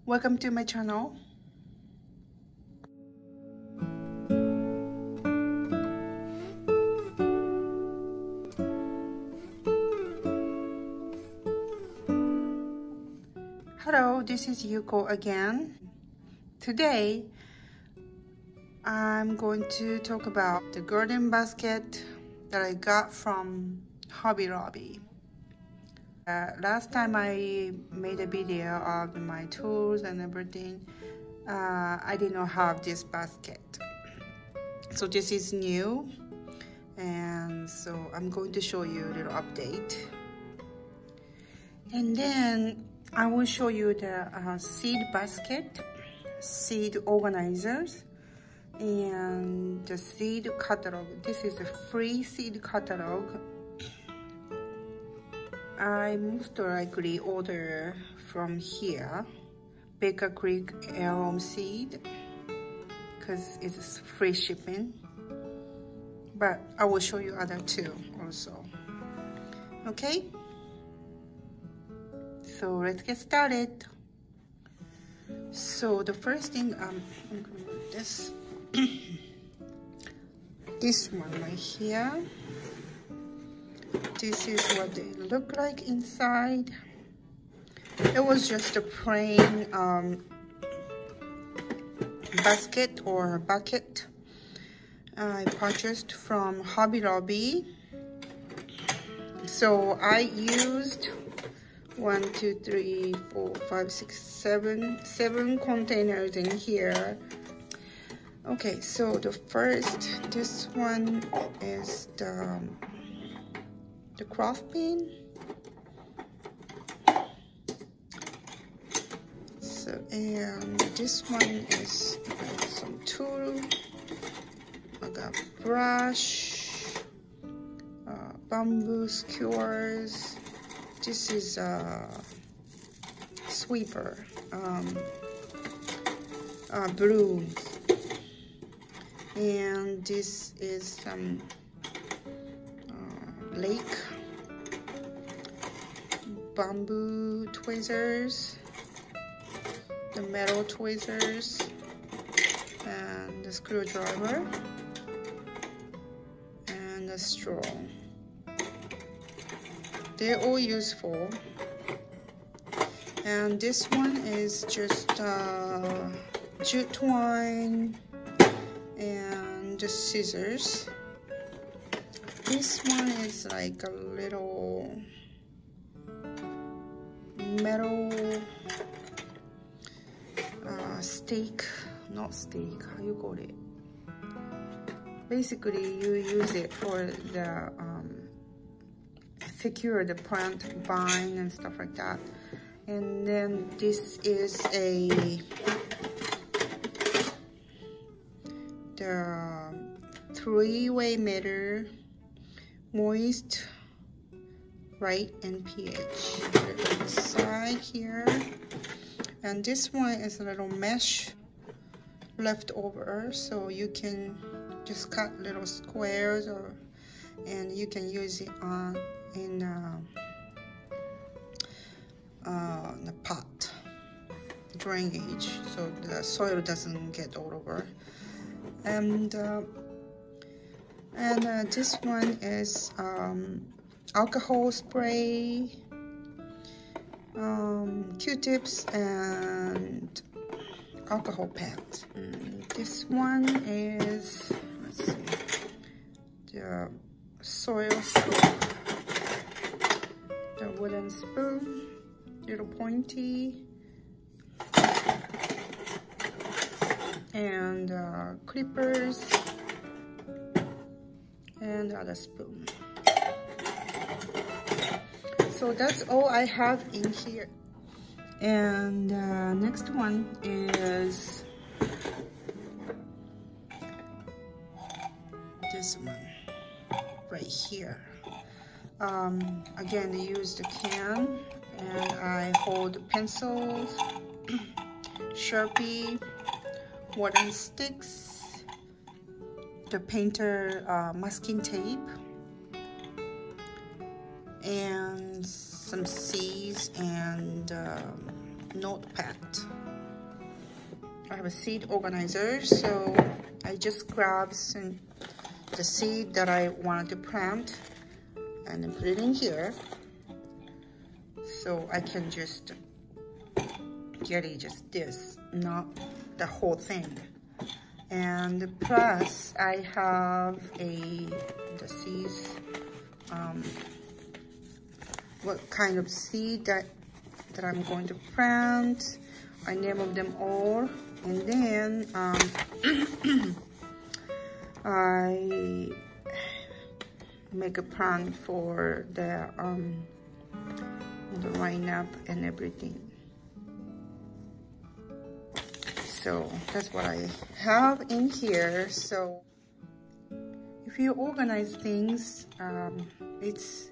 Welcome to my channel. Hello, this is Yuko again. Today, I'm going to talk about the garden basket that I got from Hobby Lobby. Last time I made a video of my tools and everything, I did not have this basket. So this is new, and so I'm going to show you a little update. And then I will show you the seed basket, seed organizers, and the seed catalog. This is a free seed catalog. I most likely order from here, Baker Creek Heirloom Seed, because it's free shipping. But I will show you other two also. Okay? So let's get started. So the first thing I'm gonna do this. This one right here. This is what they look like inside. It was just a plain basket or bucket I purchased from Hobby Lobby. So I used 1, 2, 3, 4, 5, 6, 7 containers in here. Okay, so the first, this one is the clothpin. So, and this one is some tool. I got brush, bamboo skewers. This is a sweeper, brooms, and this is some lake bamboo tweezers, the metal tweezers, and the screwdriver, and the straw. They're all useful. And this one is just jute twine and the scissors. This one is like a little metal stake, not stake, how you call it? Basically, you use it for the secure the plant vine and stuff like that. And then this is the 3-way meter, moist, right, and pH. Put it on the side here. And this one is a little mesh left over, so you can just cut little squares, and you can use it in the pot drainage, so the soil doesn't get all over. And this one is alcohol spray, Q-tips, and alcohol pads. And this one is, let's see, the soil scoop, the wooden spoon, little pointy, and clippers, and other spoon. So that's all I have in here. And next one is this one right here. Again, I use the can, and I hold pencils, Sharpie, wooden sticks, the painter masking tape, and some C's and notepad. I have a seed organizer, so I just grab the seed that I wanted to plant and then put it in here, so I can just get it just this, not the whole thing. And plus I have the seeds, what kind of seed that I'm going to plant. I name them all, and then I make a plan for the lineup and everything. So that's what I have in here. So if you organize things, it's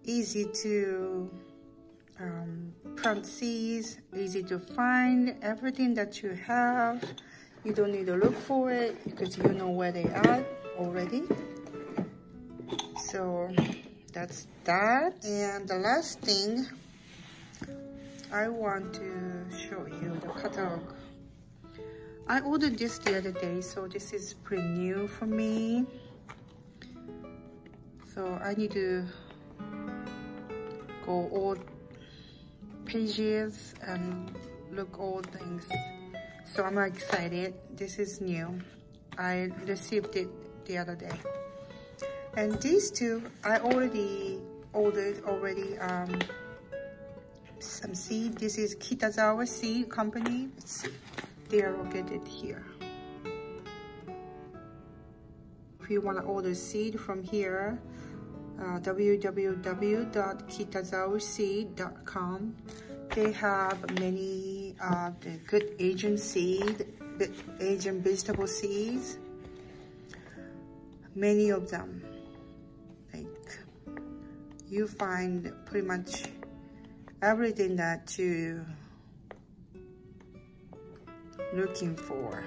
easy to plant seeds, easy to find everything that you have. You don't need to look for it because you know where they are already. So that's that. And the last thing, I want to show you the catalog. I ordered this the other day, so this is pretty new for me. So I need to go all pages and look all things. So I'm excited. This is new. I received it the other day. And these two, I already ordered some seed. This is Kitazawa Seed Company. They are located here. If you want to order seed from here, www.kitazawaseed.com. They have many the good Asian seed, Asian vegetable seeds. Many of them. Like, you find pretty much everything that you looking for.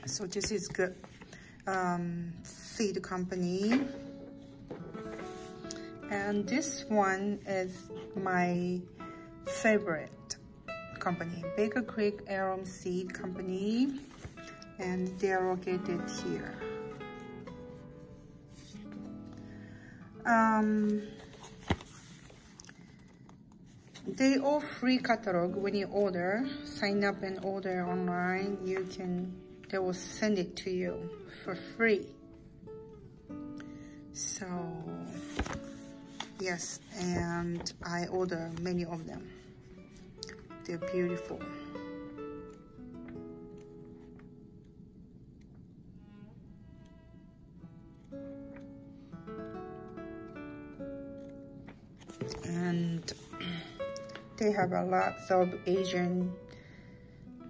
So this is good seed company, and this one is my favorite company, Baker Creek Arum Seed Company, and they are located here. They all free catalog. When you order, sign up and order online, they will send it to you for free. So yes, and I order many of them. They're beautiful. And they have a lot of Asian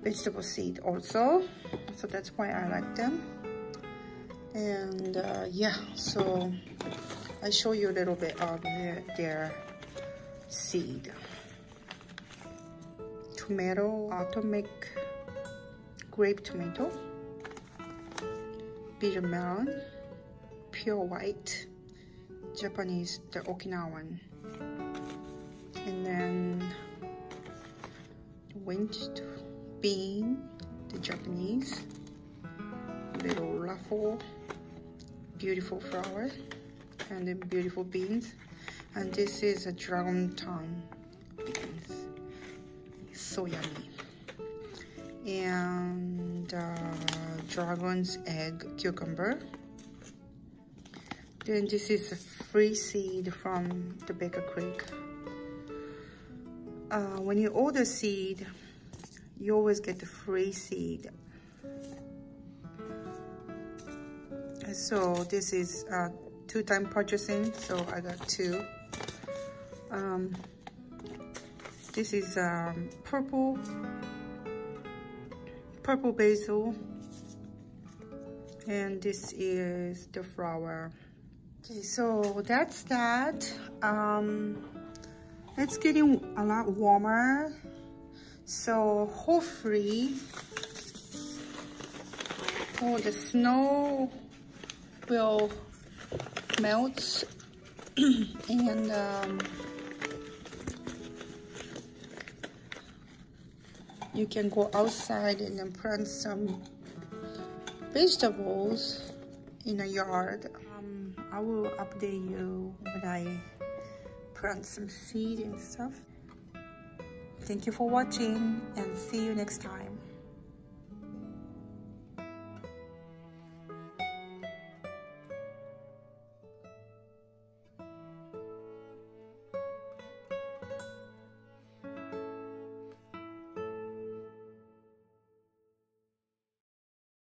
vegetable seed also, so that's why I like them. And yeah, so I show you a little bit of their seed. Tomato, atomic grape tomato, bitter melon, pure white, Japanese, the Okinawan, and then winched bean, the Japanese, little ruffle, beautiful flower, and then beautiful beans. And this is a dragon tongue beans, so yummy. And dragon's egg cucumber. Then this is a free seed from the Baker Creek. When you order seed, you always get the free seed. So this is two-time purchasing, so I got two. This is purple basil, and this is the flower. Okay, so that's that. It's getting a lot warmer, so hopefully the snow will melt and you can go outside and then plant some vegetables in a yard. I will update you when I plant some seed and stuff. Thank you for watching and see you next time.